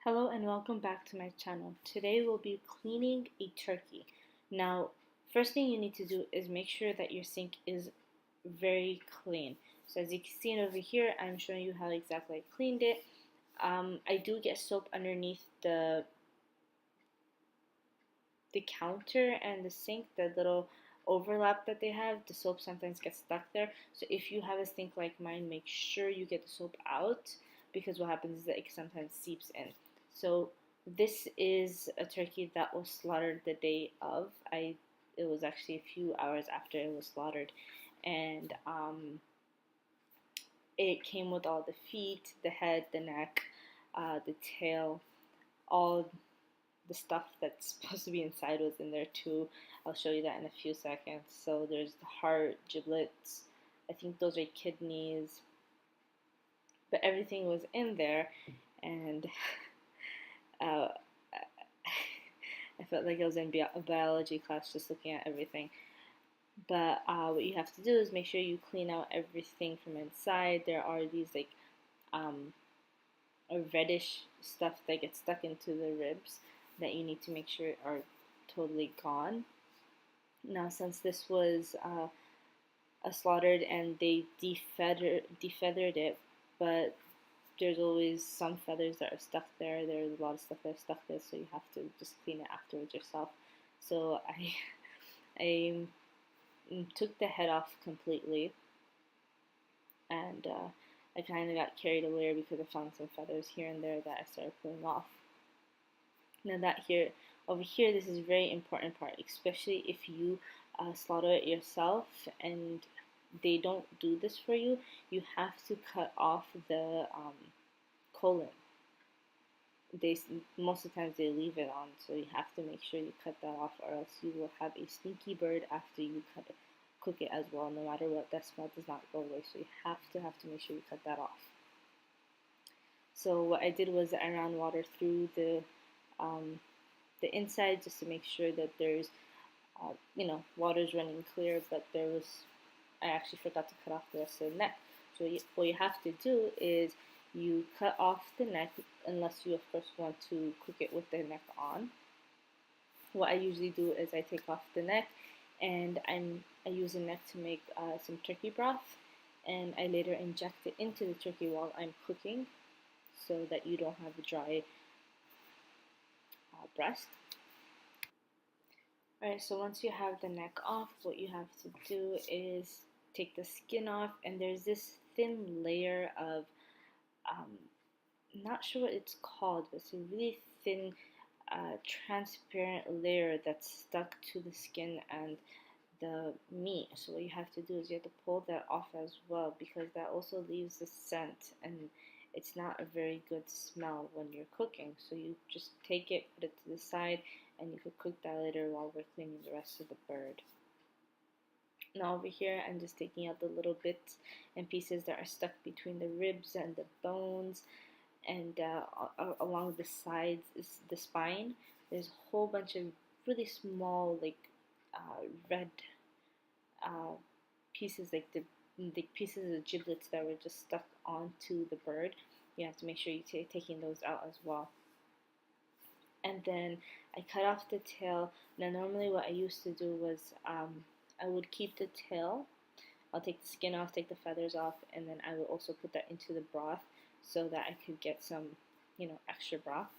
Hello and welcome back to my channel. Today we'll be cleaning a turkey. Now, first thing you need to do is make sure that your sink is very clean. So as you can see over here, I'm showing you how exactly I cleaned it. I do get soap underneath the counter and the sink, the little overlap that they have. The soap sometimes gets stuck there. So if you have a sink like mine, make sure you get the soap out because what happens is that it sometimes seeps in. So this is a turkey that was slaughtered the day of. It was actually a few hours after it was slaughtered, and it came with all the feet, the head, the neck, the tail, all the stuff that's supposed to be inside was in there too. I'll show you that in a few seconds. So there's the heart, giblets, I think those are kidneys, but everything was in there, and uh, I felt like I was in a biology class just looking at everything. But what you have to do is make sure you clean out everything from inside. There are these like um, a reddish stuff that gets stuck into the ribs that you need to make sure are totally gone. Now, since this was slaughtered and they defeathered it, but there's always some feathers that are stuck there. There's a lot of stuff that's stuck there, so you have to just clean it afterwards yourself. So I took the head off completely, and I kind of got carried away because I found some feathers here and there that I started pulling off. Now that here, over here, this is a very important part, especially if you slaughter it yourself and they don't do this for you. You have to cut off the colon. They most of the times they leave it on, so you have to make sure you cut that off, or else you will have a stinky bird after you cook it as well. No matter what, that smell does not go away. So you have to make sure you cut that off. So what I did was I ran water through the inside just to make sure that there's water's running clear, but I actually forgot to cut off the rest of the neck. So what you have to do is you cut off the neck, unless you of course want to cook it with the neck on. What I usually do is I take off the neck, and I use the neck to make some turkey broth, and I later inject it into the turkey while I'm cooking, so that you don't have a dry breast. Alright, so once you have the neck off, what you have to do is take the skin off, and there's this thin layer of, I'm not sure what it's called, but it's a really thin, transparent layer that's stuck to the skin and the meat. So what you have to do is you have to pull that off as well, because that also leaves the scent, and it's not a very good smell when you're cooking. So you just take it, put it to the side, and you could cook that later while we're cleaning the rest of the bird. Now over here, I'm just taking out the little bits and pieces that are stuck between the ribs and the bones, and along the sides is the spine. There's a whole bunch of really small, like red pieces, like the pieces of giblets that were just stuck onto the bird. You have to make sure you're taking those out as well. And then I cut off the tail. Now normally what I used to do was I would keep the tail. I'll take the skin off, take the feathers off, and then I will also put that into the broth so that I could get some, extra broth.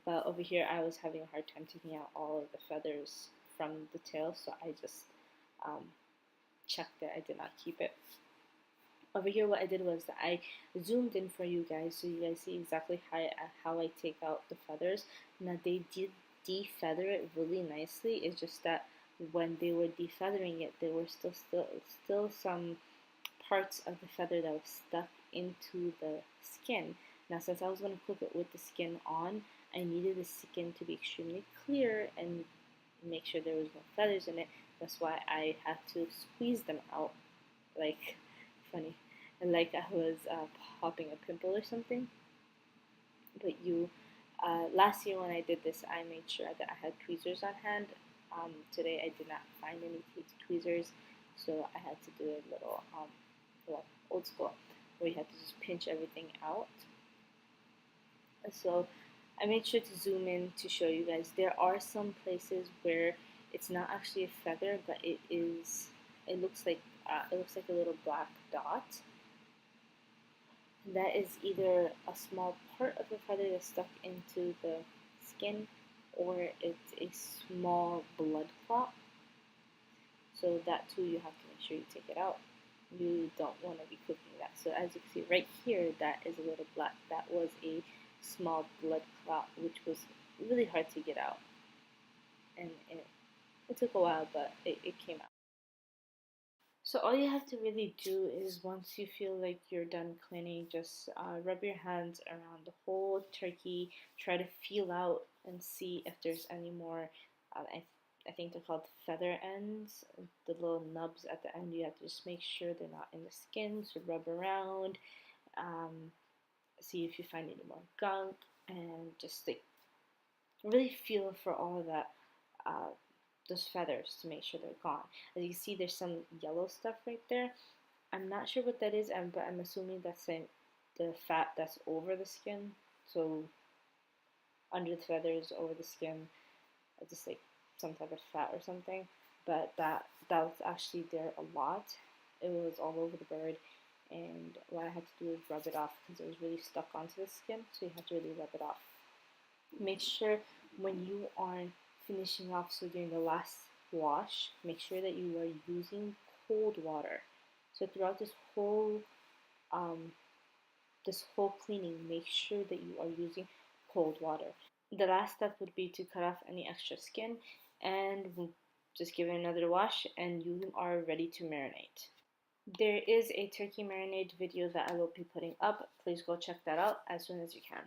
But over here I was having a hard time taking out all of the feathers from the tail, so I just checked that I did not keep it. Over here what I did was that I zoomed in for you guys so you guys see exactly how I take out the feathers. Now they did defeather it really nicely. It's just that when they were defeathering it, there were still some parts of the feather that was stuck into the skin. Now since I was going to cook it with the skin on, I needed the skin to be extremely clear and make sure there was no feathers in it. That's why I had to squeeze them out, like funny, and like I was popping a pimple or something. But last year when I did this, I made sure that I had tweezers on hand. Today I did not find any tweezers, so I had to do a little old school, where you have to just pinch everything out. So I made sure to zoom in to show you guys. There are some places where it's not actually a feather, but it is. It looks like a little black dot. That is either a small part of the feather that's stuck into the skin, or it's a small blood clot. So that too, you have to make sure you take it out. You don't want to be cooking that. So as you can see right here, that is a little black. That was a small blood clot, which was really hard to get out. And it took a while, but it came out. So all you have to really do is once you feel like you're done cleaning, just rub your hands around the whole turkey. Try to feel out and see if there's any more. I think they're called feather ends, the little nubs at the end. You have to just make sure they're not in the skin. So rub around, see if you find any more gunk, and just like really feel for all of that. Those feathers to make sure they're gone. As you can see, there's some yellow stuff right there. I'm not sure what that is, but I'm assuming that's the fat that's over the skin. So under the feathers, over the skin, just like some type of fat or something. But that was actually there a lot. It was all over the bird, and what I had to do is rub it off because it was really stuck onto the skin. So you have to really rub it off. Make sure when you are finishing off, so during the last wash, make sure that you are using cold water. So throughout um, this whole cleaning, make sure that you are using cold water. The last step would be to cut off any extra skin and just give it another wash, and you are ready to marinate. There is a turkey marinade video that I will be putting up. Please go check that out as soon as you can.